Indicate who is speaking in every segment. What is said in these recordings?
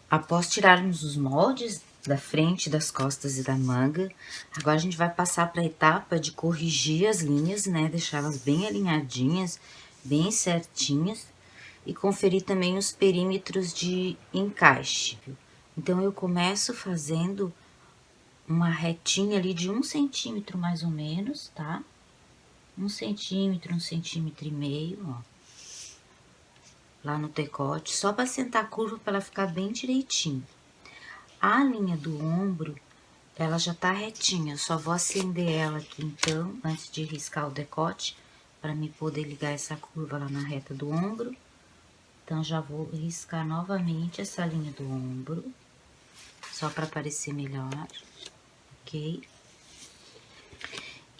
Speaker 1: Após tirarmos os moldes da frente, das costas e da manga, agora a gente vai passar para a etapa de corrigir as linhas, né? Deixá-las bem alinhadinhas, bem certinhas e conferir também os perímetros de encaixe, viu? Então, eu começo fazendo uma retinha ali de 1 centímetro mais ou menos, tá? 1 centímetro, 1,5 centímetros, ó. Lá no decote, só para sentar a curva para ela ficar bem direitinho. A linha do ombro, ela já tá retinha, eu só vou acender ela aqui então, antes de riscar o decote, para me poder ligar essa curva lá na reta do ombro. Então, já vou riscar novamente essa linha do ombro, só para aparecer melhor, ok?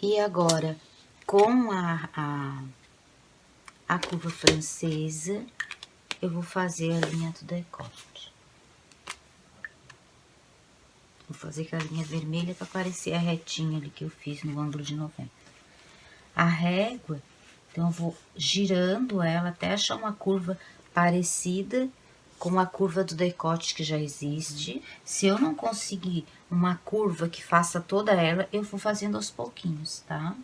Speaker 1: E agora, com a curva francesa, eu vou fazer a linha do decote. Vou fazer aquela linha vermelha para aparecer a retinha ali que eu fiz no ângulo de 90. A régua, então, eu vou girando ela até achar uma curva parecida com a curva do decote que já existe. Se eu não conseguir uma curva que faça toda ela, eu vou fazendo aos pouquinhos, tá?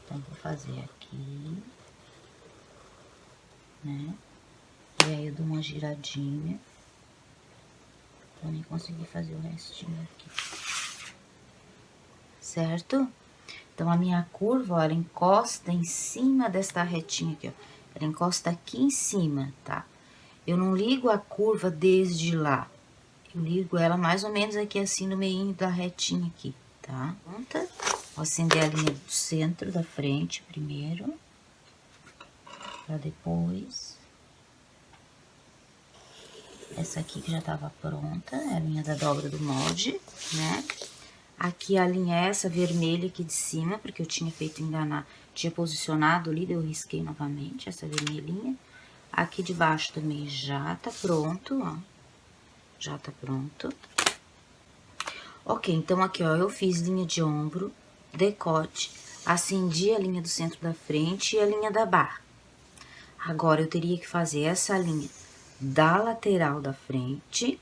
Speaker 1: Então, vou fazer aqui, né? E aí, eu dou uma giradinha pra nem conseguir fazer o restinho aqui. Certo? Então, a minha curva, ó, ela encosta em cima desta retinha aqui, ó. Ela encosta aqui em cima, tá? Eu não ligo a curva desde lá. Eu ligo ela mais ou menos aqui assim no meio da retinha aqui, tá? Vou acender a linha do centro da frente primeiro. Pra depois. Essa aqui que já tava pronta, é a linha da dobra do molde, né? Aqui a linha é essa vermelha aqui de cima, porque eu tinha feito enganar, tinha posicionado ali, daí eu risquei novamente essa vermelhinha. Aqui de baixo também já tá pronto, ó. Já tá pronto. Ok, então aqui, ó, eu fiz linha de ombro, decote, acendi a linha do centro da frente e a linha da barra. Agora, eu teria que fazer essa linha da lateral da frente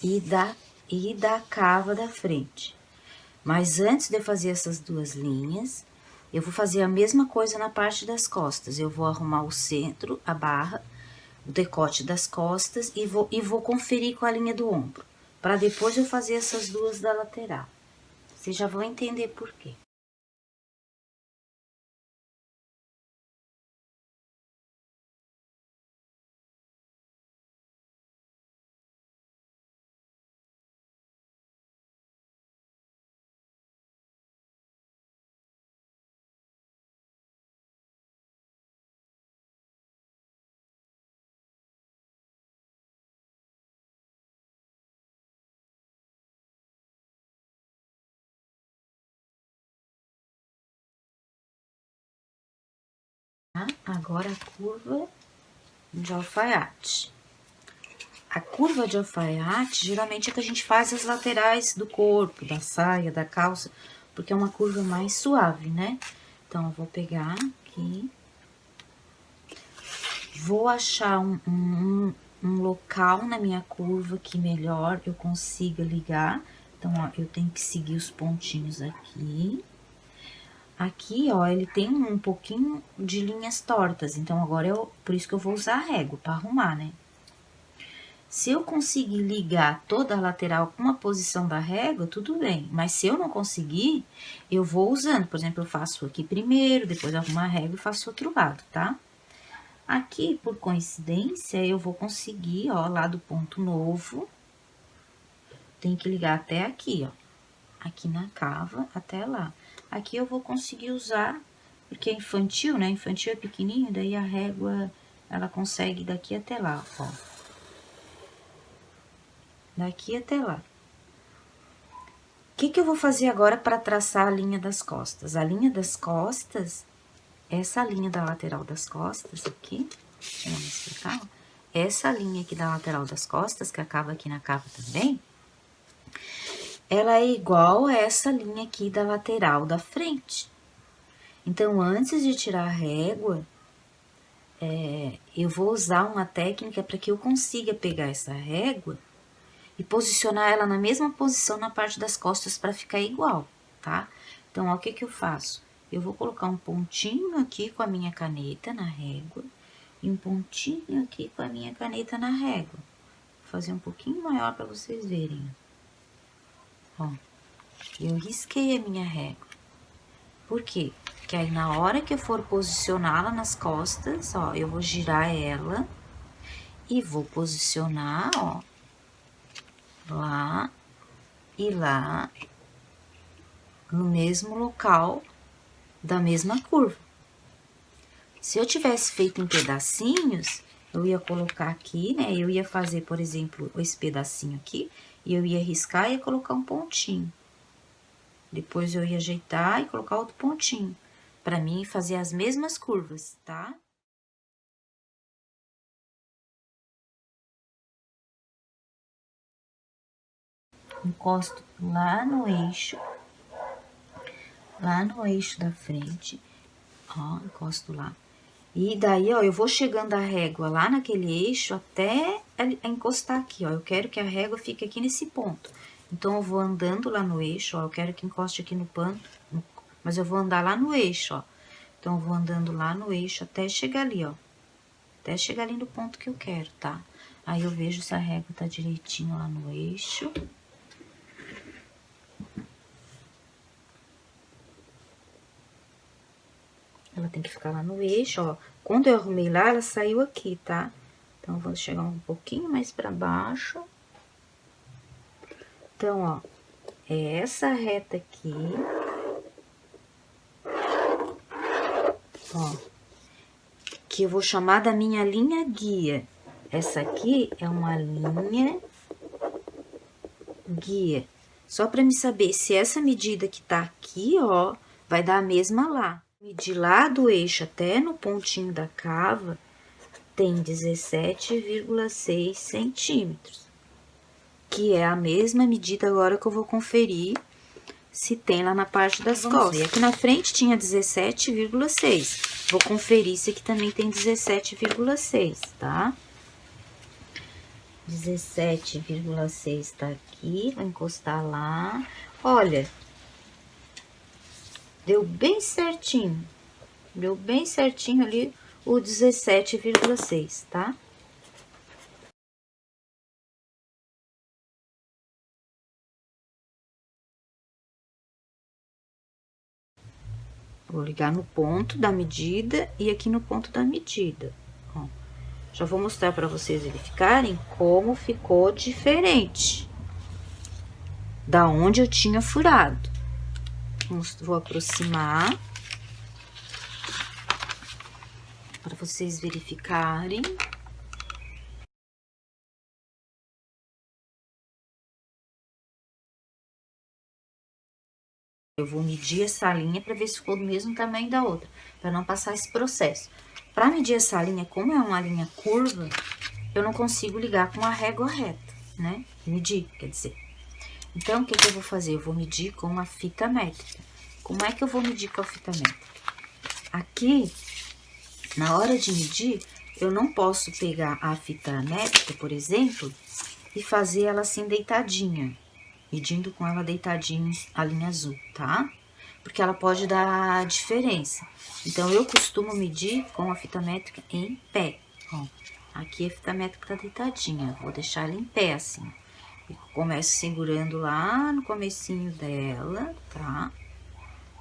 Speaker 1: e da cava da frente. Mas antes de eu fazer essas duas linhas, eu vou fazer a mesma coisa na parte das costas. Eu vou arrumar o centro, a barra, o decote das costas e vou conferir com a linha do ombro, para depois eu fazer essas duas da lateral. Vocês já vão entender por quê. Tá? Agora, a curva de alfaiate. A curva de alfaiate, geralmente, é que a gente faz as laterais do corpo, da saia, da calça, porque é uma curva mais suave, né? Então, eu vou pegar aqui, vou achar um local na minha curva que melhor eu consiga ligar. Então, ó, eu tenho que seguir os pontinhos aqui. Aqui, ó, ele tem um pouquinho de linhas tortas, então agora por isso que eu vou usar a régua pra arrumar, né? Se eu conseguir ligar toda a lateral com uma posição da régua, tudo bem. Mas se eu não conseguir, eu vou usando. Por exemplo, eu faço aqui primeiro, depois arrumo a régua e faço outro lado, tá? Aqui, por coincidência, eu vou conseguir, ó, lá do ponto novo. Tem que ligar até aqui, ó. Aqui na cava, até lá. Aqui eu vou conseguir usar, porque é infantil, né? Infantil é pequenininho, daí a régua, ela consegue daqui até lá, ó. Daqui até lá. O que eu vou fazer agora para traçar a linha das costas? A linha das costas, essa linha da lateral das costas aqui, deixa eu me explicar. Essa linha aqui da lateral das costas, que acaba aqui na cava também, ela é igual a essa linha aqui da lateral da frente. Então, antes de tirar a régua, eu vou usar uma técnica para que eu consiga pegar essa régua e posicionar ela na mesma posição na parte das costas para ficar igual, tá? Então, ó, o que que eu faço? Eu vou colocar um pontinho aqui com a minha caneta na régua e um pontinho aqui com a minha caneta na régua. Vou fazer um pouquinho maior para vocês verem. Ó, eu risquei a minha régua. Por quê? Porque aí na hora que eu for posicioná-la nas costas, ó, eu vou girar ela e vou posicionar, ó, lá e lá, no mesmo local da mesma curva. Se eu tivesse feito em pedacinhos, eu ia colocar aqui, né? Eu ia fazer, por exemplo, esse pedacinho aqui, e eu ia riscar e ia colocar um pontinho. Depois eu ia ajeitar e colocar outro pontinho, para mim fazer as mesmas curvas, tá? Encosto lá no eixo da frente, ó, encosto lá. E daí, ó, eu vou chegando a régua lá naquele eixo até encostar aqui, ó. Eu quero que a régua fique aqui nesse ponto. Então, eu vou andando lá no eixo, ó. Eu quero que encoste aqui no pano, mas eu vou andar lá no eixo, ó. Então, eu vou andando lá no eixo até chegar ali, ó. Até chegar ali no ponto que eu quero, tá? Aí, eu vejo se a régua tá direitinho lá no eixo. Ela tem que ficar lá no eixo, ó. Quando eu arrumei lá, ela saiu aqui, tá? Então, eu vou chegar um pouquinho mais pra baixo. Então, ó, é essa reta aqui. Ó, que eu vou chamar da minha linha guia. Essa aqui é uma linha guia. Só pra me saber se essa medida que tá aqui, ó, vai dar a mesma lá. Medir lá do eixo até no pontinho da cava, tem 17,6 centímetros. Que é a mesma medida agora que eu vou conferir se tem lá na parte das costas. E aqui na frente tinha 17,6. Vou conferir se aqui também tem 17,6, tá? 17,6 tá aqui, vou encostar lá. Olha, deu bem certinho. Deu bem certinho ali o 17,6, tá? Vou ligar no ponto da medida e aqui no ponto da medida. Ó, já vou mostrar para vocês verificarem como ficou diferente da onde eu tinha furado. Vou aproximar para vocês verificarem. Eu vou medir essa linha para ver se ficou do mesmo tamanho da outra, para não passar esse processo. Para medir essa linha, como é uma linha curva, eu não consigo ligar com a régua reta, né? Medir, quer dizer. Então, o que eu vou fazer? Eu vou medir com a fita métrica. Como é que eu vou medir com a fita métrica? Aqui, na hora de medir, eu não posso pegar a fita métrica, por exemplo, e fazer ela assim deitadinha. Medindo com ela deitadinha a linha azul, tá? Porque ela pode dar diferença. Então, eu costumo medir com a fita métrica em pé. Ó, aqui a fita métrica tá deitadinha, vou deixar ela em pé assim. E começo segurando lá no comecinho dela, tá?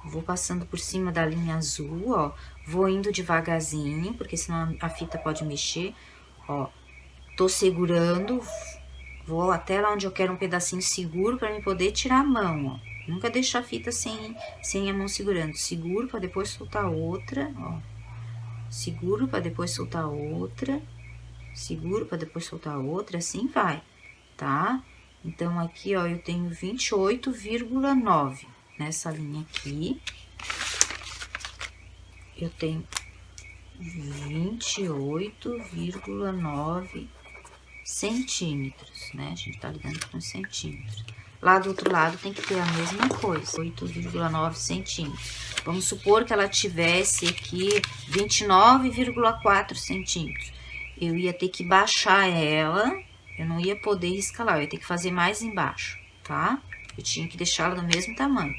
Speaker 1: Vou passando por cima da linha azul, ó. Vou indo devagarzinho, porque senão a fita pode mexer, ó. Tô segurando, vou até lá onde eu quero um pedacinho seguro para me poder tirar a mão, ó. Nunca deixo a fita sem a mão segurando. Seguro para depois soltar outra, ó. Seguro para depois soltar outra. Seguro para depois soltar outra, assim vai, tá? Então, aqui, ó, eu tenho 28,9 nessa linha aqui. Eu tenho 28,9 centímetros, né? A gente tá ligando com centímetros. Lá do outro lado tem que ter a mesma coisa, 8,9 centímetros. Vamos supor que ela tivesse aqui 29,4 centímetros. Eu ia ter que baixar ela, eu não ia poder riscar lá, eu ia ter que fazer mais embaixo, tá? Eu tinha que deixá-la do mesmo tamanho.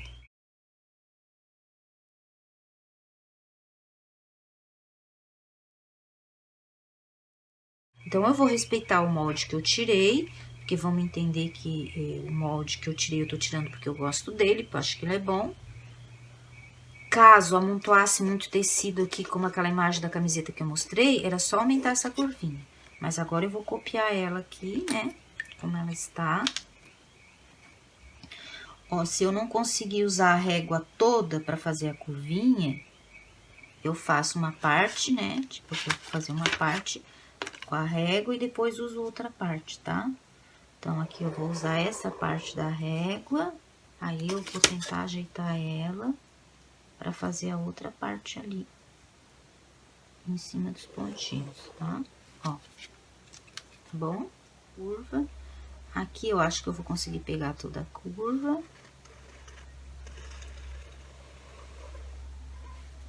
Speaker 1: Então, eu vou respeitar o molde que eu tirei, porque vamos entender que o molde que eu tirei, eu tô tirando porque eu gosto dele, porque eu acho que ele é bom. Caso amontoasse muito tecido aqui, como aquela imagem da camiseta que eu mostrei, era só aumentar essa curvinha. Mas agora eu vou copiar ela aqui, né, como ela está. Ó, se eu não conseguir usar a régua toda pra fazer a curvinha, eu faço uma parte, né, tipo, eu vou fazer uma parte com a régua e depois uso outra parte, tá? Então, aqui eu vou usar essa parte da régua, aí eu vou tentar ajeitar ela pra fazer a outra parte ali, em cima dos pontinhos, tá? Ó, tá bom? Curva. Aqui eu acho que eu vou conseguir pegar toda a curva.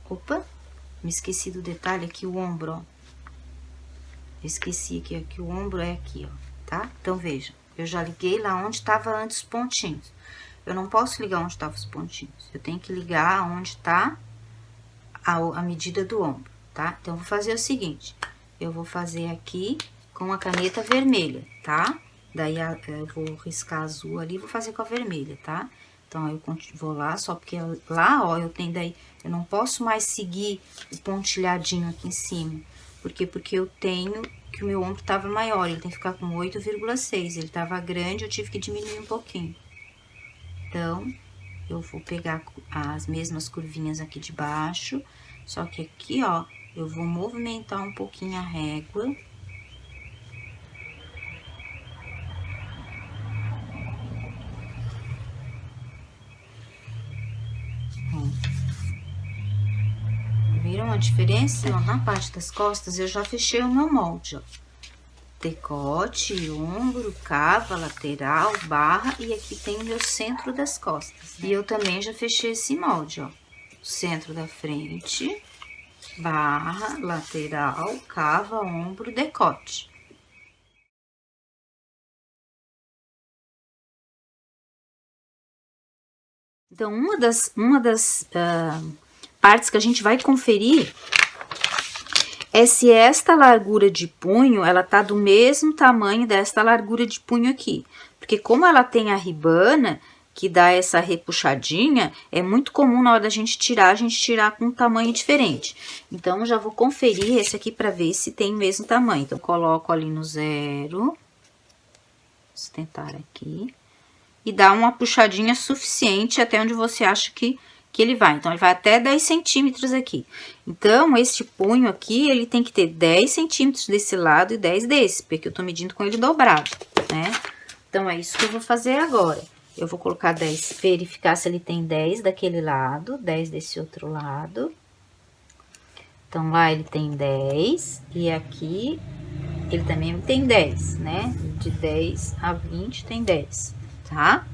Speaker 1: Opa, me esqueci do detalhe aqui, o ombro, ó. Esqueci aqui, que o ombro é aqui, ó, tá? Então, veja, eu já liguei lá onde estava antes os pontinhos. Eu não posso ligar onde estavam os pontinhos, eu tenho que ligar onde tá a medida do ombro, tá? Então, eu vou fazer o seguinte, eu vou fazer aqui com a caneta vermelha, tá? Daí, eu vou riscar azul ali, vou fazer com a vermelha, tá? Então, eu vou lá, só porque lá, ó, eu tenho daí, eu não posso mais seguir o pontilhadinho aqui em cima. Por quê? Porque eu tenho que o meu ombro tava maior, ele tem que ficar com 8,6, ele tava grande, eu tive que diminuir um pouquinho. Então, eu vou pegar as mesmas curvinhas aqui de baixo, só que aqui, ó, eu vou movimentar um pouquinho a régua. Viram a diferença? Ó, na parte das costas, eu já fechei o meu molde, ó. Decote, ombro, cava, lateral, barra, e aqui tem o meu centro das costas, né? E eu também já fechei esse molde, ó. Centro da frente, barra, lateral, cava, ombro, decote. Então, uma das partes que a gente vai conferir é se esta largura de punho, ela tá do mesmo tamanho desta largura de punho aqui. Porque como ela tem a ribana, que dá essa repuxadinha, é muito comum na hora da gente tirar, a gente tirar com um tamanho diferente. Então, já vou conferir esse aqui pra ver se tem o mesmo tamanho. Então, coloco ali no 0. Vamos tentar aqui. E dá uma puxadinha suficiente até onde você acha que ele vai. Então, ele vai até 10 centímetros aqui. Então, este punho aqui, ele tem que ter 10 centímetros desse lado e 10 desse, porque eu tô medindo com ele dobrado, né? Então, é isso que eu vou fazer agora. Eu vou colocar 10, verificar se ele tem 10 daquele lado, 10 desse outro lado. Então, lá ele tem 10 e aqui ele também tem 10, né? De 10 a 20 tem 10, tá?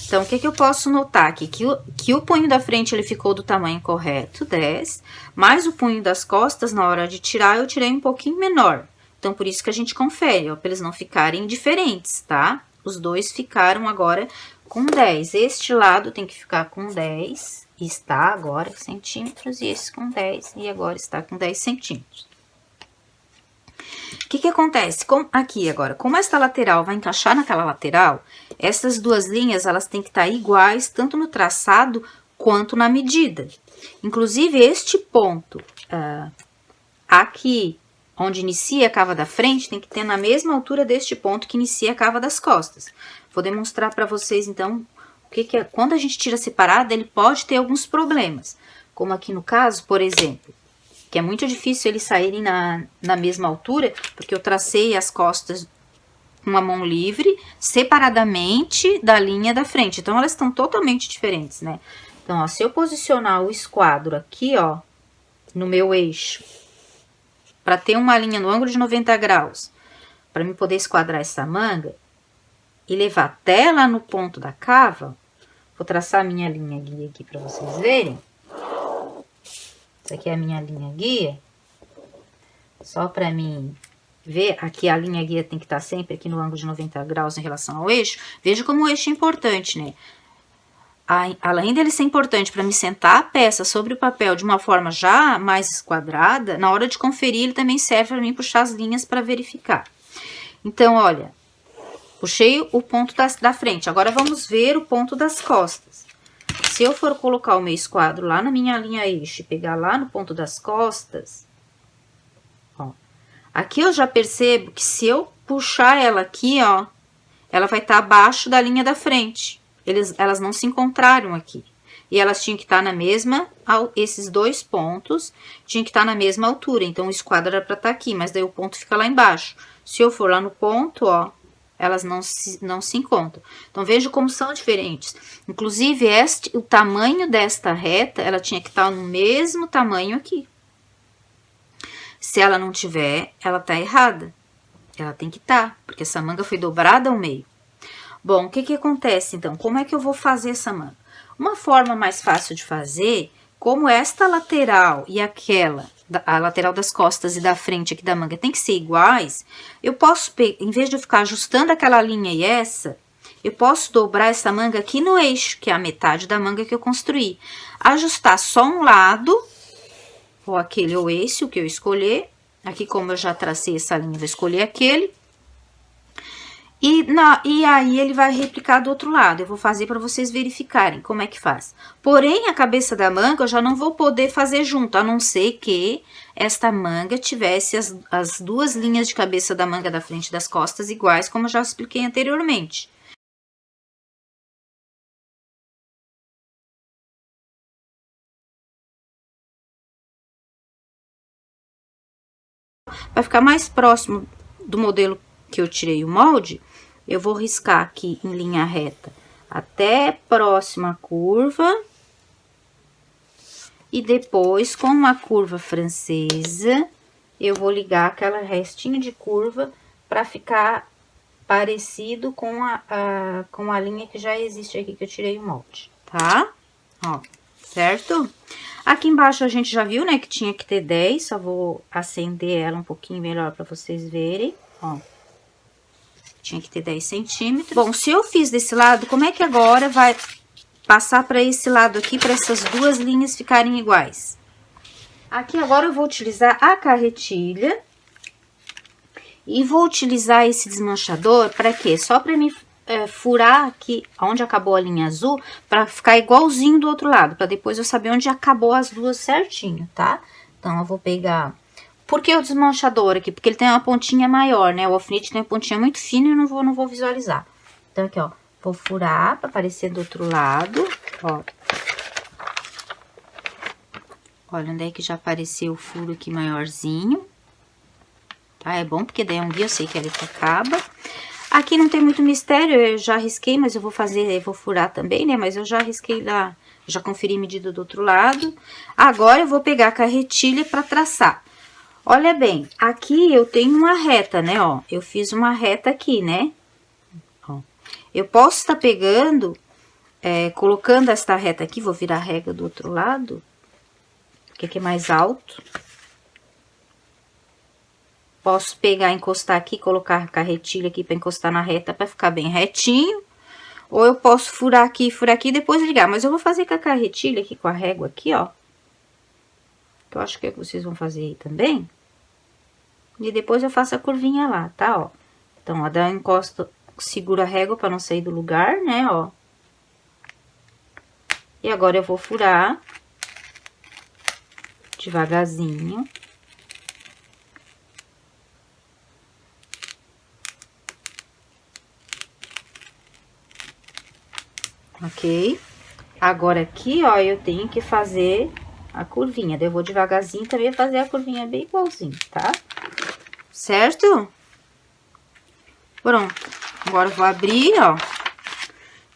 Speaker 1: Então, o que que eu posso notar aqui? Que o punho da frente, ele ficou do tamanho correto, 10, mas o punho das costas, na hora de tirar, eu tirei um pouquinho menor. Então, por isso que a gente confere, ó, pra eles não ficarem diferentes, tá? Os dois ficaram agora com 10. Este lado tem que ficar com 10, e está agora centímetros, e esse com 10, e agora está com 10 centímetros. O que que acontece? Aqui agora, como esta lateral vai encaixar naquela lateral, essas duas linhas, elas têm que estar iguais, tanto no traçado, quanto na medida. Inclusive, este ponto aqui, onde inicia a cava da frente, tem que ter na mesma altura deste ponto que inicia a cava das costas. Vou demonstrar para vocês, então, o que que é. Quando a gente tira separado, ele pode ter alguns problemas. Como aqui no caso, por exemplo, que é muito difícil eles saírem na mesma altura, porque eu tracei as costas com a mão livre, separadamente da linha da frente. Então, elas estão totalmente diferentes, né? Então, ó, se eu posicionar o esquadro aqui, ó, no meu eixo, para ter uma linha no ângulo de 90 graus, para mim poder esquadrar essa manga, e levar até lá no ponto da cava, vou traçar a minha linha aqui para vocês verem. Essa aqui é a minha linha guia. Só pra mim ver, aqui a linha guia tem que estar sempre aqui no ângulo de 90 graus em relação ao eixo. Veja como o eixo é importante, né? Além dele ser importante para me sentar a peça sobre o papel de uma forma já mais esquadrada, na hora de conferir ele também serve para mim puxar as linhas para verificar. Então, olha, puxei o ponto da frente, agora vamos ver o ponto das costas. Se eu for colocar o meu esquadro lá na minha linha eixo e pegar lá no ponto das costas, ó, aqui eu já percebo que se eu puxar ela aqui, ó, ela vai estar abaixo da linha da frente. Elas não se encontraram aqui. E elas tinham que estar na mesma, esses dois pontos, tinham que estar na mesma altura. Então, o esquadro era para estar aqui, mas daí o ponto fica lá embaixo. Se eu for lá no ponto, ó, elas não se encontram. Então, veja como são diferentes. Inclusive, o tamanho desta reta, ela tinha que estar no mesmo tamanho aqui. Se ela não tiver, ela tá errada. Ela tem que estar, porque essa manga foi dobrada ao meio. Bom, o que acontece, então? Como é que eu vou fazer essa manga? Uma forma mais fácil de fazer, como esta lateral e aquela, a lateral das costas e da frente aqui da manga tem que ser iguais, eu posso, em vez de eu ficar ajustando aquela linha e essa, eu posso dobrar essa manga aqui no eixo, que é a metade da manga que eu construí. Ajustar só um lado, ou aquele ou esse, o que eu escolher. Aqui, como eu já tracei essa linha, vou escolher aquele. E aí, ele vai replicar do outro lado. Eu vou fazer para vocês verificarem como é que faz. Porém, a cabeça da manga eu já não vou poder fazer junto, a não ser que esta manga tivesse as duas linhas de cabeça da manga da frente e das costas iguais, como eu já expliquei anteriormente. Vai ficar mais próximo do modelo que eu tirei o molde, eu vou riscar aqui em linha reta até próxima curva. E depois, com uma curva francesa, eu vou ligar aquela restinho de curva para ficar parecido com a linha que já existe aqui, que eu tirei o molde, tá? Ó, certo? Aqui embaixo a gente já viu, né, que tinha que ter 10, só vou acender ela um pouquinho melhor para vocês verem, ó. Tinha que ter 10 centímetros. Bom, se eu fiz desse lado, como é que agora vai passar para esse lado aqui, para essas duas linhas ficarem iguais? Aqui agora eu vou utilizar a carretilha e vou utilizar esse desmanchador para quê? Só para me furar aqui onde acabou a linha azul, para ficar igualzinho do outro lado, para depois eu saber onde acabou as duas certinho, tá? Então, eu vou pegar... Por que o desmanchador aqui? Porque ele tem uma pontinha maior, né? O alfinete tem uma pontinha muito fina e eu não vou visualizar. Então, aqui, ó, vou furar para aparecer do outro lado, ó. Olha onde é que já apareceu o furo aqui maiorzinho. Tá? É bom porque daí um dia eu sei que ele acaba. Aqui não tem muito mistério, eu já risquei, mas eu vou furar também, né? Mas eu já risquei lá, já conferi a medida do outro lado. Agora, eu vou pegar a carretilha para traçar. Olha bem, aqui eu tenho uma reta, né, ó. Eu fiz uma reta aqui, né? Ó. Eu posso estar pegando, colocando esta reta aqui, vou virar a régua do outro lado, porque aqui é mais alto. Posso pegar, encostar aqui, colocar a carretilha aqui para encostar na reta, para ficar bem retinho. Ou eu posso furar aqui e depois ligar. Mas eu vou fazer com a carretilha aqui, com a régua aqui, ó. Que eu acho que é o que vocês vão fazer aí também. E depois eu faço a curvinha lá, tá, ó. Então, ó, dá um encosto, segura a régua para não sair do lugar, né, ó. E agora eu vou furar devagarzinho. Ok? Agora aqui, ó, eu tenho que fazer a curvinha. Daí eu vou devagarzinho também fazer a curvinha bem igualzinho, tá? Certo? Pronto. Agora eu vou abrir, ó.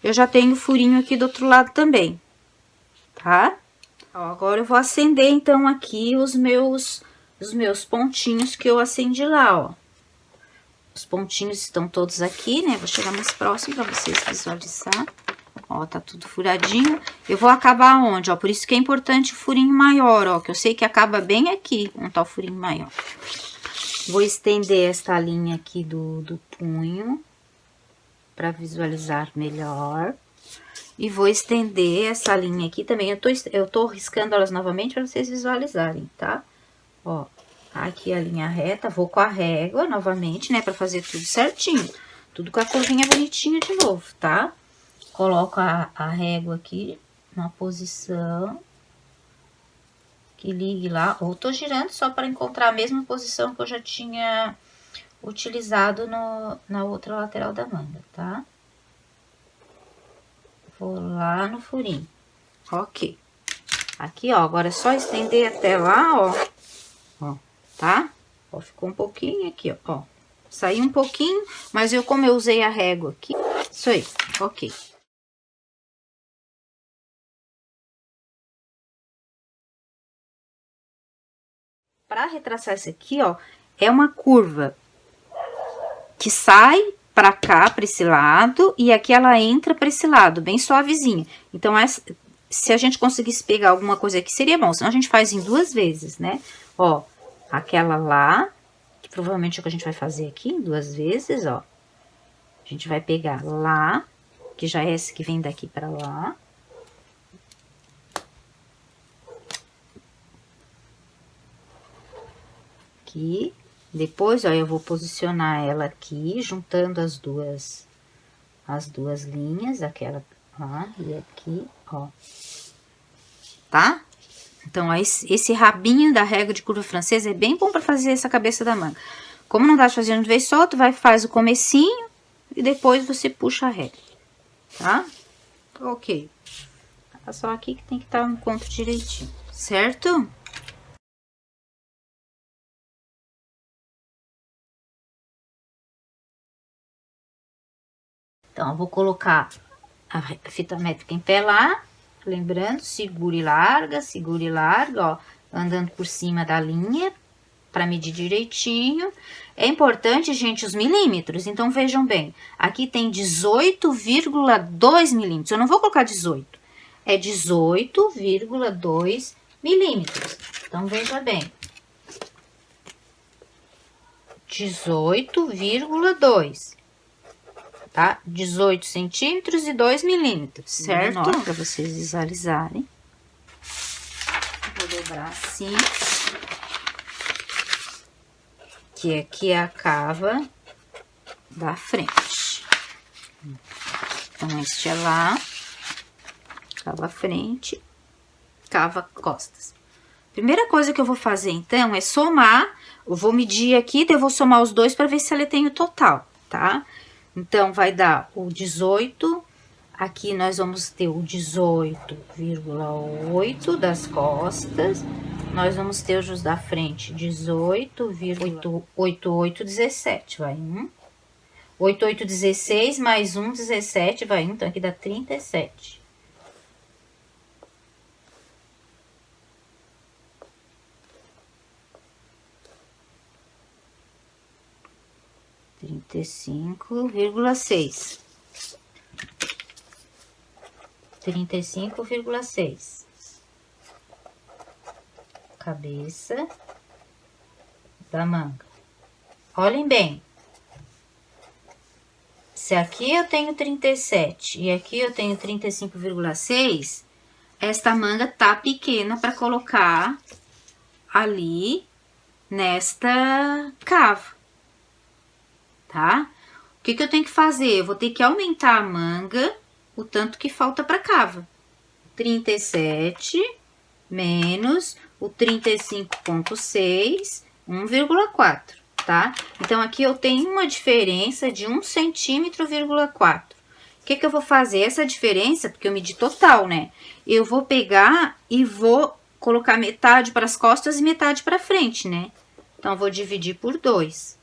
Speaker 1: Eu já tenho furinho aqui do outro lado também, tá? Ó, agora eu vou acender, então, aqui os meus pontinhos que eu acendi lá, ó. Os pontinhos estão todos aqui, né? Vou chegar mais próximo pra vocês visualizar. Ó, tá tudo furadinho. Eu vou acabar onde, ó? Por isso que é importante o furinho maior, ó. Que eu sei que acaba bem aqui, onde tá o furinho maior. Vou estender esta linha aqui do punho, pra visualizar melhor. E vou estender essa linha aqui também. Eu tô riscando elas novamente pra vocês visualizarem, tá? Ó, aqui a linha reta. Vou com a régua novamente, né? Pra fazer tudo certinho. Tudo com a curvinha bonitinha de novo, tá? Coloco a régua aqui na posição que ligue lá. Ou tô girando só para encontrar a mesma posição que eu já tinha utilizado na outra lateral da manga, tá? Vou lá no furinho. Ok. Aqui, ó, agora é só estender até lá, ó, tá? Ó, ficou um pouquinho aqui, ó. Saiu um pouquinho, mas como eu usei a régua aqui, isso aí, ok. Para retraçar isso aqui, ó, é uma curva que sai para cá, para esse lado, e aqui ela entra para esse lado, bem suavezinha. Então, se a gente conseguisse pegar alguma coisa aqui, seria bom. Senão, a gente faz em 2 vezes, né? Ó, aquela lá, que provavelmente é o que a gente vai fazer aqui em 2 vezes, ó. A gente vai pegar lá, que já é esse que vem daqui para lá. Aqui. Depois, ó, eu vou posicionar ela aqui, juntando as duas linhas, aquela lá e aqui, ó. Tá? Então, esse rabinho da régua de curva francesa é bem bom pra fazer essa cabeça da manga. Como não dá de fazer de vez só, tu faz o comecinho e depois você puxa a régua, tá? Ok. É só aqui que tem que estar um ponto direitinho, certo? Então, eu vou colocar a fita métrica em pé lá, lembrando, segura e larga, ó, andando por cima da linha, para medir direitinho. É importante, gente, os milímetros, então vejam bem, aqui tem 18,2 milímetros, eu não vou colocar 18, é 18,2 milímetros, então veja bem, 18,2, tá? 18 centímetros e 2 milímetros, certo? Para vocês visualizarem. Vou dobrar assim. Que aqui é a cava da frente. Então, este é lá, cava frente, cava costas. Primeira coisa que eu vou fazer, então, é somar. Eu vou medir aqui, daí eu vou somar os dois para ver se ela tem o total, tá? Então, vai dar o 18, aqui nós vamos ter o 18,8 das costas, nós vamos ter os da frente 18,8817, vai 8816 mais 17, vai então aqui dá 37. 35,6. 35,6. Cabeça da manga. Olhem bem. Se aqui eu tenho 37 e aqui eu tenho 35,6, esta manga tá pequena para colocar ali nesta cava, tá? O que eu tenho que fazer? Eu vou ter que aumentar a manga o tanto que falta para cava. 37 menos o 35,6, 1,4, tá? Então, aqui eu tenho uma diferença de 1,4 centímetro. O que eu vou fazer? Essa diferença, porque eu medi total, né? Eu vou pegar e vou colocar metade para as costas e metade para frente, né? Então, eu vou dividir por 2,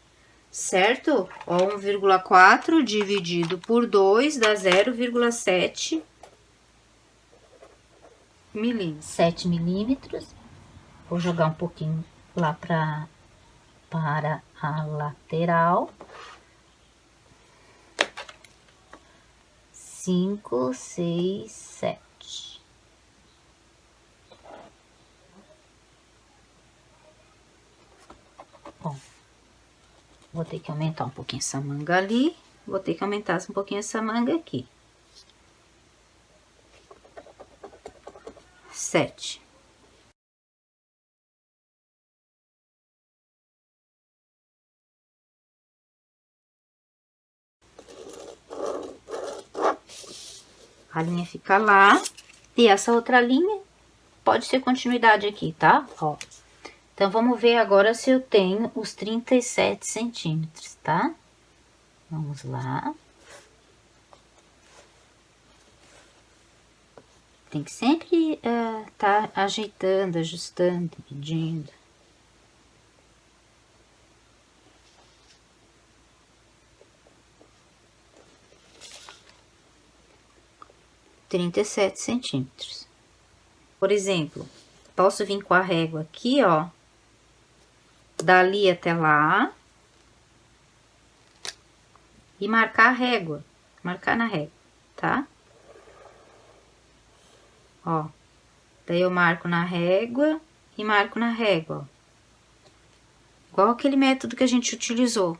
Speaker 1: certo? Ó, 1,4 dividido por 2 dá 0,7 milímetros. 7 milímetros. Vou jogar um pouquinho lá para a lateral. 5, 6, 7. Bom, vou ter que aumentar um pouquinho essa manga ali, vou ter que aumentar um pouquinho essa manga aqui. 7. A linha fica lá, e essa outra linha pode ser continuidade aqui, tá? Ó. Então, vamos ver agora se eu tenho os 37 centímetros, tá? Vamos lá. Tem que sempre tá ajeitando, ajustando, medindo. Trinta e 37 centímetros. Por exemplo, posso vir com a régua aqui, ó, dali até lá, e marcar a régua, marcar na régua, tá? Ó, daí eu marco na régua e marco na régua, ó. Igual aquele método que a gente utilizou.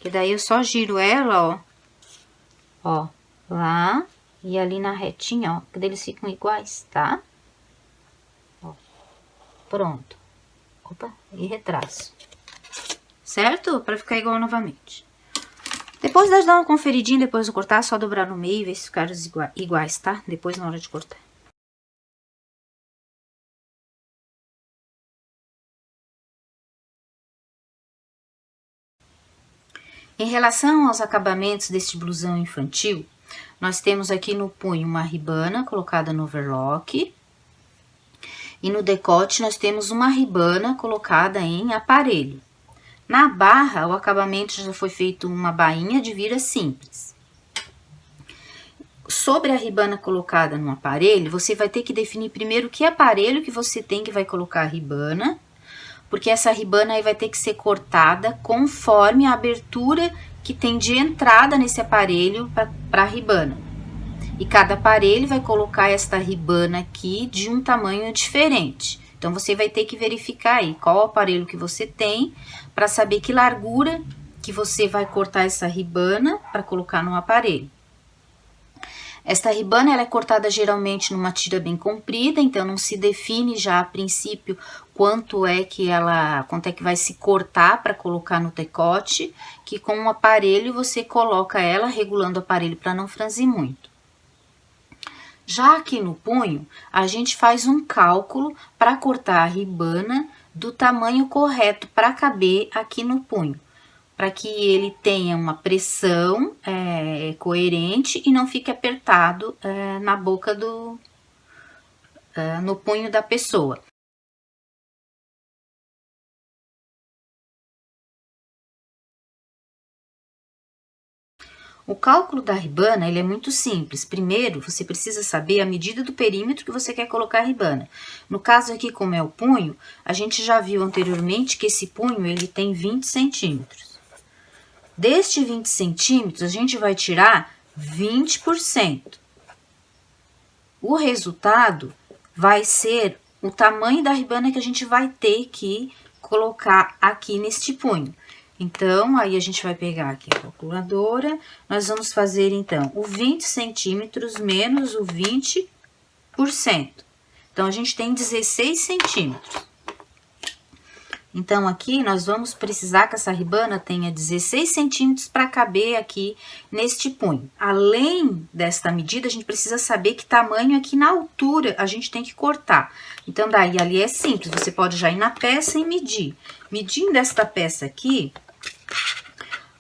Speaker 1: Que daí eu só giro ela, ó, lá e ali na retinha, ó, que daí eles ficam iguais, tá? Ó, pronto. Opa, e retraço. Certo? Pra ficar igual novamente. Depois de dar uma conferidinha, depois de cortar, só dobrar no meio e ver se ficaram iguais, tá? Depois na hora de cortar. Em relação aos acabamentos deste blusão infantil, nós temos aqui no punho uma ribana colocada no overlock. E no decote nós temos uma ribana colocada em aparelho. Na barra, o acabamento já foi feito uma bainha de vira simples. Sobre a ribana colocada no aparelho, você vai ter que definir primeiro que aparelho que você tem que vai colocar a ribana, porque essa ribana aí vai ter que ser cortada conforme a abertura que tem de entrada nesse aparelho para a ribana. E cada aparelho vai colocar esta ribana aqui de um tamanho diferente. Então, você vai ter que verificar aí qual aparelho que você tem para saber que largura que você vai cortar essa ribana para colocar no aparelho. Esta ribana ela é cortada geralmente numa tira bem comprida, então não se define já a princípio quanto é que vai se cortar para colocar no decote, que com um aparelho você coloca ela regulando o aparelho para não franzir muito. Já aqui no punho, a gente faz um cálculo para cortar a ribana do tamanho correto para caber aqui no punho, para que ele tenha uma pressão coerente e não fique apertado na boca no punho da pessoa. O cálculo da ribana ele é muito simples. Primeiro, você precisa saber a medida do perímetro que você quer colocar a ribana. No caso aqui, como é o punho, a gente já viu anteriormente que esse punho ele tem 20 centímetros. Deste 20 centímetros, a gente vai tirar 20%. O resultado vai ser o tamanho da ribana que a gente vai ter que colocar aqui neste punho. Então, aí a gente vai pegar aqui a calculadora, nós vamos fazer, então, o 20 centímetros menos o 20%. Então, a gente tem 16 centímetros. Então, aqui, nós vamos precisar que essa ribana tenha 16 centímetros para caber aqui neste punho. Além desta medida, a gente precisa saber que tamanho aqui na altura a gente tem que cortar. Então, daí, ali é simples, você pode já ir na peça e medir. Medindo esta peça aqui,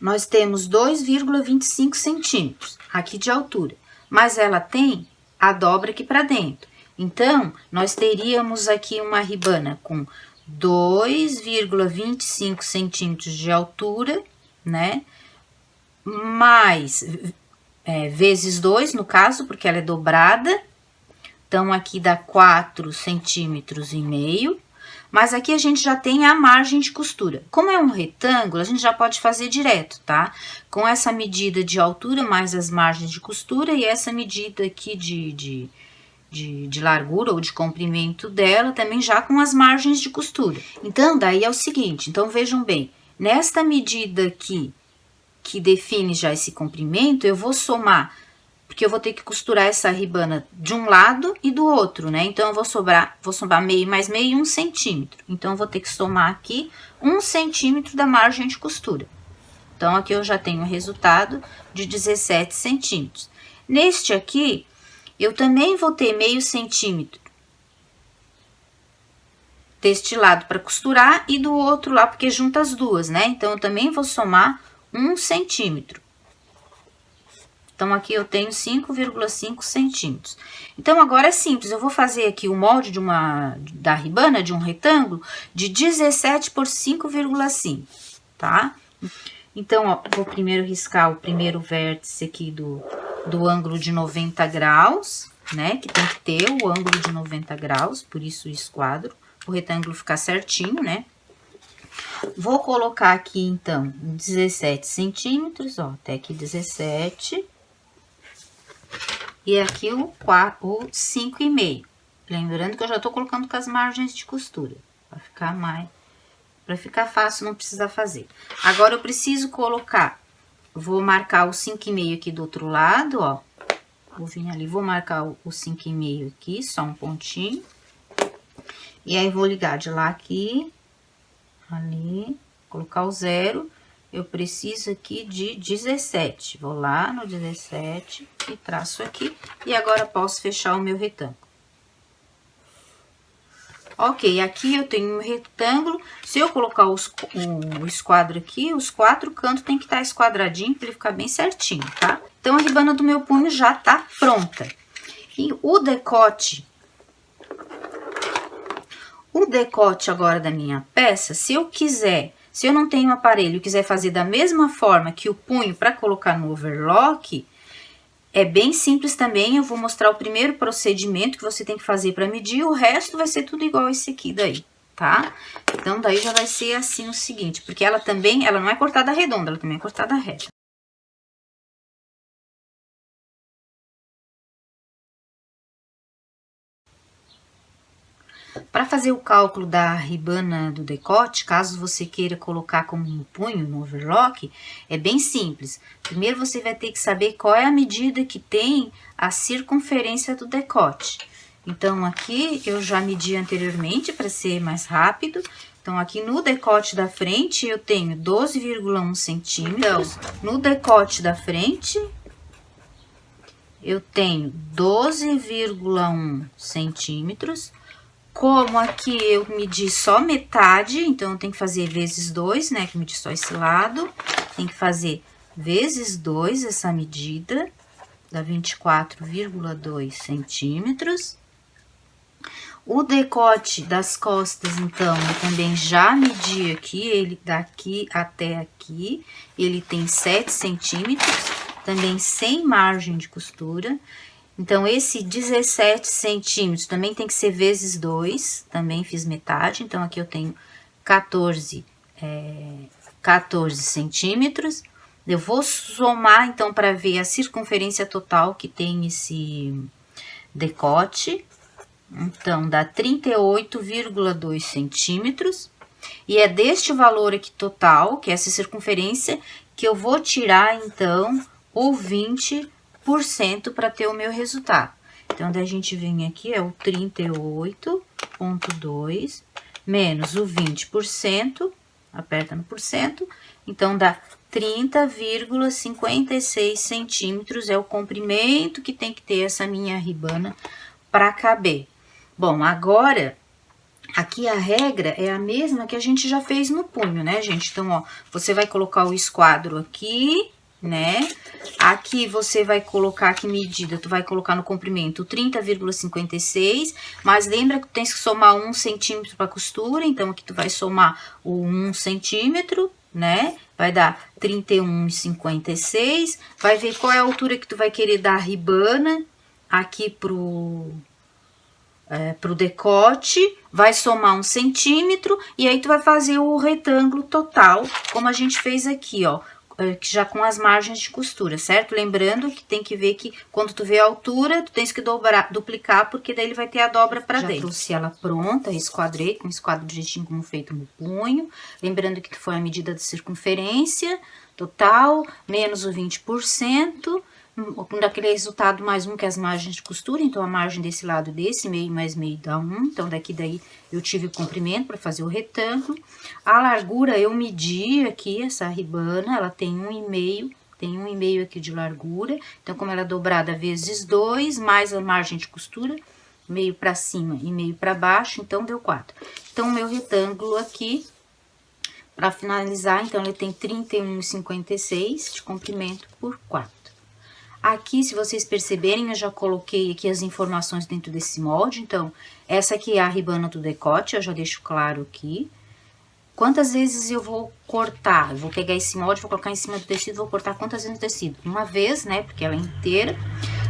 Speaker 1: nós temos 2,25 centímetros aqui de altura, mas ela tem a dobra aqui para dentro. Então, nós teríamos aqui uma ribana com 2,25 centímetros de altura, né? Mais, vezes 2, no caso, porque ela é dobrada. Então, aqui dá 4,5 centímetros. Mas aqui a gente já tem a margem de costura. Como é um retângulo, a gente já pode fazer direto, tá? Com essa medida de altura, mais as margens de costura e essa medida aqui de largura ou de comprimento dela, também já com as margens de costura. Então, daí é o seguinte, então vejam bem, nesta medida aqui, que define já esse comprimento, eu vou somar, porque eu vou ter que costurar essa ribana de um lado e do outro, né? Então, eu vou somar meio mais meio, 1 centímetro. Então, eu vou ter que somar aqui 1 centímetro da margem de costura. Então, aqui eu já tenho o resultado de 17 centímetros. Neste aqui, eu também vou ter meio centímetro deste lado para costurar e do outro lá, porque junta as duas, né? Então, eu também vou somar 1 centímetro. Então, aqui eu tenho 5,5 centímetros. Então, agora é simples, eu vou fazer aqui o molde da ribana, de um retângulo, de 17 por 5,5, tá? Então, ó, vou primeiro riscar o primeiro vértice aqui do ângulo de 90 graus, né? Que tem que ter o ângulo de 90 graus, por isso o esquadro, o retângulo ficar certinho, né? Vou colocar aqui, então, 17 centímetros, ó, até aqui 17. E aqui o 5,5. Lembrando que eu já tô colocando com as margens de costura, para ficar fácil, não precisa fazer. Agora, eu preciso colocar, vou marcar o 5,5 aqui do outro lado, ó. Vou vir ali, vou marcar o 5,5 aqui, só um pontinho. E aí, vou ligar de lá aqui, ali, colocar o 0. Eu preciso aqui de 17. Vou lá no 17 e traço aqui. E agora, posso fechar o meu retângulo. Ok, aqui eu tenho um retângulo. Se eu colocar o esquadro aqui, os 4 cantos tem que estar esquadradinho para ele ficar bem certinho, tá? Então, a ribana do meu punho já tá pronta. E o decote agora da minha peça, se eu não tenho aparelho e quiser fazer da mesma forma que o punho para colocar no overlock, é bem simples também. Eu vou mostrar o primeiro procedimento que você tem que fazer para medir, o resto vai ser tudo igual esse aqui daí, tá? Então, daí já vai ser assim o seguinte, porque ela não é cortada redonda, ela também é cortada reta. Para fazer o cálculo da ribana do decote, caso você queira colocar como um punho no overlock, é bem simples. Primeiro você vai ter que saber qual é a medida que tem a circunferência do decote. Então, aqui eu já medi anteriormente para ser mais rápido. Então, aqui no decote da frente eu tenho 12,1 centímetros. Então, no decote da frente eu tenho 12,1 centímetros. Como aqui eu medi só metade, então eu tenho que fazer vezes 2, né? Que eu medi só esse lado. Tem que fazer vezes 2 essa medida, dá 24,2 centímetros. O decote das costas, então, eu também já medi aqui, ele daqui até aqui, ele tem 7 centímetros, também sem margem de costura. Então, esse 17 centímetros também tem que ser vezes 2, também fiz metade. Então, aqui eu tenho 14 centímetros. Eu vou somar, então, para ver a circunferência total que tem esse decote. Então, dá 38,2 centímetros. E é deste valor aqui total, que é essa circunferência, que eu vou tirar, então, o 20% para ter o meu resultado. Então, daí a gente vem aqui, é o 38,2 menos o 20%, aperta no porcento, então dá 30,56 centímetros, é o comprimento que tem que ter essa minha ribana para caber. Bom, agora, aqui a regra é a mesma que a gente já fez no punho, né, gente? Então, ó, você vai colocar o esquadro aqui, né? Aqui você vai colocar que medida? Tu vai colocar no comprimento 30,56, mas lembra que tu tens que somar 1 centímetro para costura, então aqui tu vai somar o 1 centímetro, né? Vai dar 31,56, vai ver qual é a altura que tu vai querer dar a ribana aqui pro pro decote, vai somar 1 centímetro e aí tu vai fazer o retângulo total, como a gente fez aqui, ó, já com as margens de costura, certo? Lembrando que tem que ver que quando tu vê a altura, tu tens que duplicar, porque daí ele vai ter a dobra pra dentro. Já trouxe ela pronta, esquadrei com esquadro de jeitinho como feito no punho, lembrando que foi a medida de circunferência total, menos o 20%, daquele resultado mais um que é as margens de costura, então a margem desse lado desse, meio mais meio dá 1, então daí eu tive o comprimento para fazer o retângulo. A largura eu medi aqui, essa ribana, ela tem 1,5, tem 1,5 aqui de largura, então como ela é dobrada vezes 2, mais a margem de costura, meio para cima e meio para baixo, então deu 4. Então o meu retângulo aqui, para finalizar, então ele tem 31,56 de comprimento por 4. Aqui, se vocês perceberem, eu já coloquei aqui as informações dentro desse molde. Então, essa aqui é a ribana do decote, eu já deixo claro aqui. Quantas vezes eu vou cortar? Eu vou pegar esse molde, vou colocar em cima do tecido, vou cortar quantas vezes no tecido? Uma vez, né, porque ela é inteira.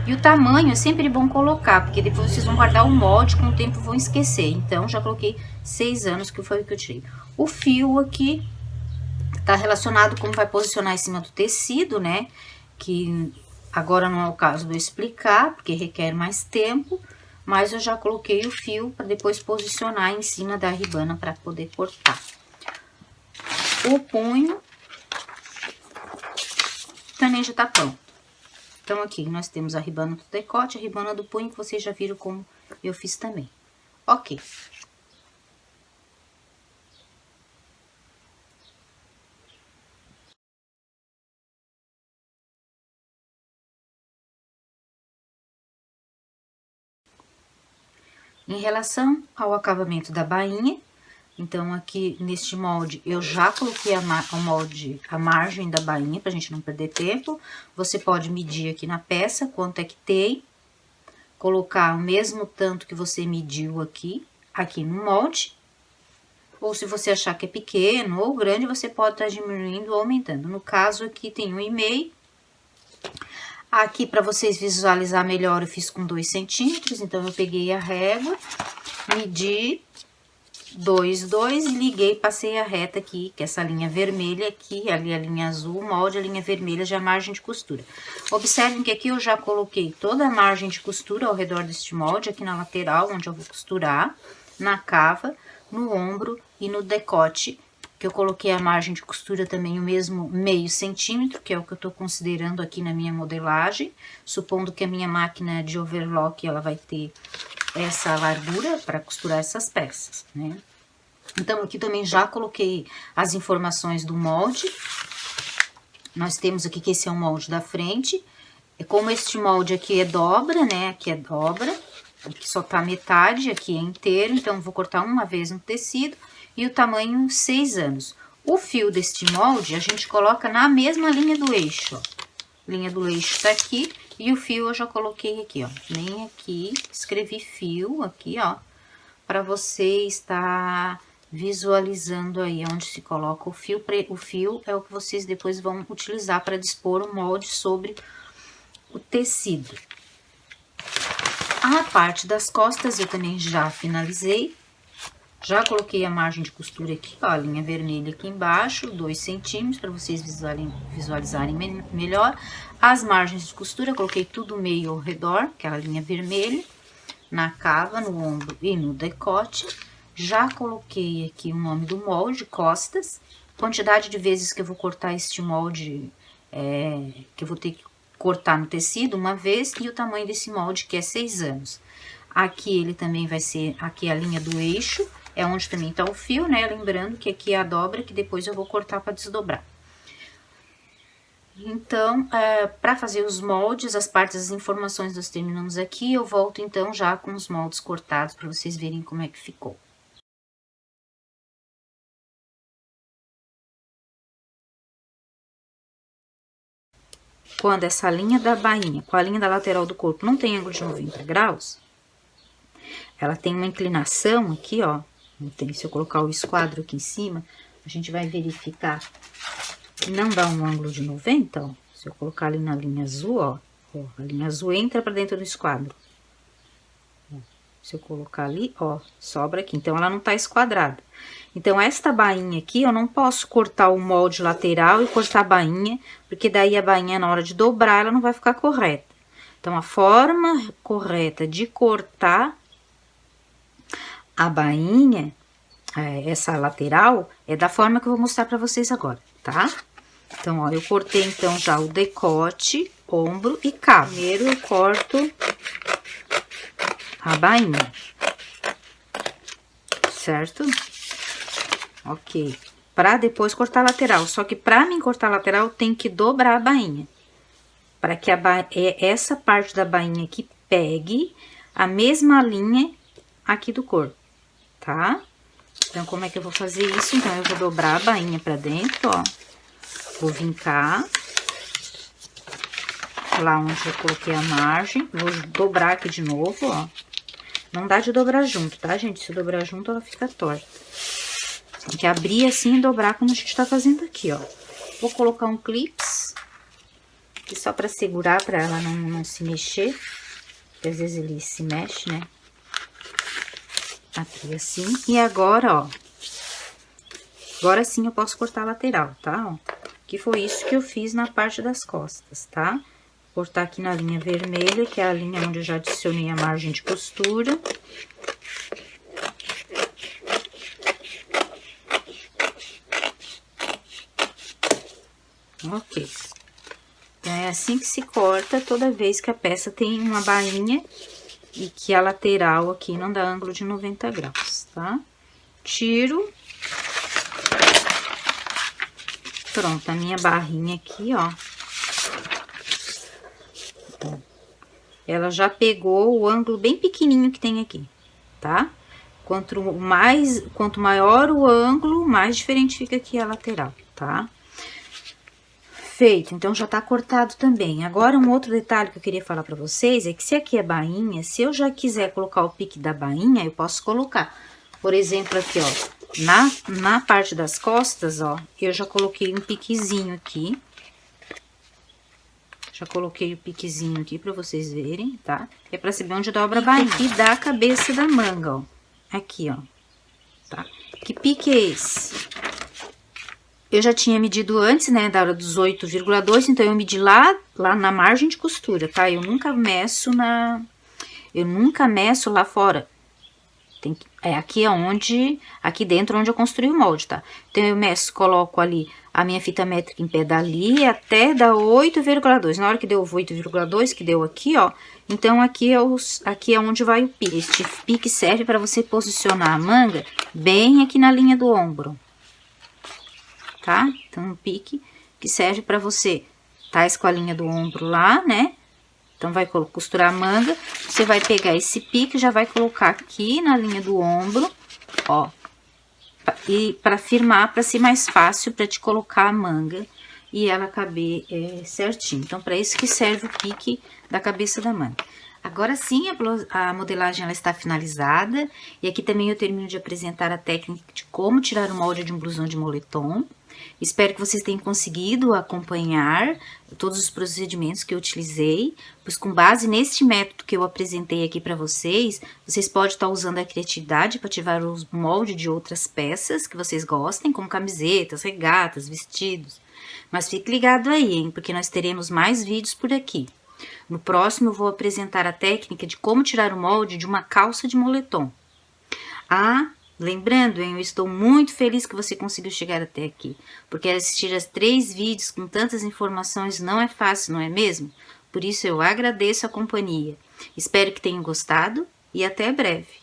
Speaker 1: E o tamanho é sempre bom colocar, porque depois vocês vão guardar o molde, com o tempo vão esquecer. Então, já coloquei 6 anos, que foi o que eu tirei. O fio aqui tá relacionado com como vai posicionar em cima do tecido, né, que... Agora não é o caso de eu explicar, porque requer mais tempo, mas eu já coloquei o fio para depois posicionar em cima da ribana para poder cortar. O punho também já tá pronto. Então, aqui nós temos a ribana do decote, a ribana do punho, que vocês já viram como eu fiz também. Ok. Em relação ao acabamento da bainha, então aqui neste molde eu já coloquei a margem da bainha pra gente não perder tempo. Você pode medir aqui na peça quanto é que tem, colocar o mesmo tanto que você mediu aqui no molde. Ou se você achar que é pequeno ou grande, você pode estar diminuindo ou aumentando. No caso aqui tem 1,5. Aqui, para vocês visualizar melhor, eu fiz com 2 centímetros, então eu peguei a régua, medi 2,2 e liguei, passei a reta aqui, que é essa linha vermelha aqui, ali a linha azul, molde, a linha vermelha já é a margem de costura. Observem que aqui eu já coloquei toda a margem de costura ao redor deste molde, aqui na lateral, onde eu vou costurar, na cava, no ombro e no decote, que eu coloquei a margem de costura também o mesmo meio centímetro, que é o que eu tô considerando aqui na minha modelagem, supondo que a minha máquina de overlock, ela vai ter essa largura para costurar essas peças, né? Então, aqui também já coloquei as informações do molde. Nós temos aqui que esse é o molde da frente. Como este molde aqui é dobra, né? Aqui é dobra, aqui só tá metade, aqui é inteiro, então eu vou cortar uma vez no tecido. E o tamanho 6 anos. O fio deste molde a gente coloca na mesma linha do eixo, ó. Linha do eixo tá aqui e o fio eu já coloquei aqui, ó. Nem aqui, escrevi fio aqui, ó, para você estar visualizando aí onde se coloca o fio. O fio é o que vocês depois vão utilizar para dispor o molde sobre o tecido. A parte das costas eu também já finalizei. Já coloquei a margem de costura aqui, ó, a linha vermelha aqui embaixo, 2 centímetros, para vocês visualizarem melhor. As margens de costura, eu coloquei tudo meio ao redor, aquela linha vermelha, na cava, no ombro e no decote. Já coloquei aqui o nome do molde, costas, quantidade de vezes que eu vou cortar este molde, que eu vou ter que cortar no tecido uma vez, e o tamanho desse molde, que é 6 anos. Aqui ele também vai ser, aqui a linha do eixo, é onde também tá o fio, né? Lembrando que aqui é a dobra, que depois eu vou cortar para desdobrar. Então, para fazer os moldes, as partes, as informações nós terminamos aqui. Eu volto então já com os moldes cortados para vocês verem como é que ficou. Quando essa linha da bainha com a linha da lateral do corpo não tem ângulo de 90 graus, ela tem uma inclinação aqui, ó. Se eu colocar o esquadro aqui em cima, a gente vai verificar que não dá um ângulo de 90, ó. Se eu colocar ali na linha azul, ó, a linha azul entra para dentro do esquadro. Se eu colocar ali, ó, sobra aqui. Então, ela não tá esquadrada. Então, esta bainha aqui, eu não posso cortar o molde lateral e cortar a bainha, porque daí a bainha, na hora de dobrar, ela não vai ficar correta. Então, a forma correta de cortar a bainha, essa lateral, é da forma que eu vou mostrar pra vocês agora, tá? Então, ó, eu cortei, então, já o decote, ombro e cabo. Primeiro, eu corto a bainha, certo? Ok. Pra depois cortar a lateral. Só que pra mim cortar a lateral, eu tenho que dobrar a bainha. Pra que essa parte da bainha aqui pegue a mesma linha aqui do corpo, tá? Então, como é que eu vou fazer isso? Então, eu vou dobrar a bainha pra dentro, ó. Vou vincar. Lá onde eu coloquei a margem. Vou dobrar aqui de novo, ó. Não dá de dobrar junto, tá, gente? Se dobrar junto, ela fica torta. Tem que abrir assim e dobrar como a gente tá fazendo aqui, ó. Vou colocar um clips. Aqui só pra segurar, pra ela não se mexer. Porque às vezes ele se mexe, né? Aqui assim. E agora, ó. Agora sim eu posso cortar a lateral, tá? Ó. Que foi isso que eu fiz na parte das costas, tá? Cortar aqui na linha vermelha, que é a linha onde eu já adicionei a margem de costura. Ok. Então, é assim que se corta toda vez que a peça tem uma bainha e que a lateral aqui não dá ângulo de 90 graus, tá? Tiro. Pronto, a minha barrinha aqui, ó. Ela já pegou o ângulo bem pequenininho que tem aqui, tá? Quanto maior o ângulo, mais diferente fica aqui a lateral, tá? Feito, então já tá cortado também. Agora, um outro detalhe que eu queria falar pra vocês é que se aqui é bainha, se eu já quiser colocar o pique da bainha, eu posso colocar. Por exemplo, aqui, ó, na parte das costas, ó, eu já coloquei um piquezinho aqui. Já coloquei o piquezinho aqui pra vocês verem, tá? É pra saber onde dobra a bainha. Aqui da cabeça da manga, ó. Aqui, ó. Tá? Que pique é esse? Eu já tinha medido antes, né, da hora dos 8,2, então eu medi lá na margem de costura, tá? Eu nunca meço lá fora. Aqui é aqui dentro onde eu construí o molde, tá? Então, eu meço, coloco ali a minha fita métrica em pé dali até dar 8,2. Na hora que deu 8,2, que deu aqui, ó, então aqui é onde vai o pique. Este pique serve para você posicionar a manga bem aqui na linha do ombro, tá? Então, um pique que serve para você tá com a linha do ombro lá, né? Então, vai costurar a manga, você vai pegar esse pique, já vai colocar aqui na linha do ombro, ó. E para firmar, para ser mais fácil para te colocar a manga e ela caber certinho. Então, para isso que serve o pique da cabeça da manga. Agora sim, a modelagem ela está finalizada. E aqui também eu termino de apresentar a técnica de como tirar o molde de um blusão de moletom. Espero que vocês tenham conseguido acompanhar todos os procedimentos que eu utilizei, pois com base neste método que eu apresentei aqui para vocês, vocês podem estar usando a criatividade para tirar os moldes de outras peças que vocês gostem, como camisetas, regatas, vestidos. Mas fique ligado aí, hein, porque nós teremos mais vídeos por aqui. No próximo eu vou apresentar a técnica de como tirar o molde de uma calça de moletom. Lembrando, hein, eu estou muito feliz que você conseguiu chegar até aqui, porque assistir a 3 vídeos com tantas informações não é fácil, não é mesmo? Por isso eu agradeço a companhia. Espero que tenham gostado e até breve.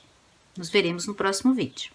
Speaker 1: Nos veremos no próximo vídeo.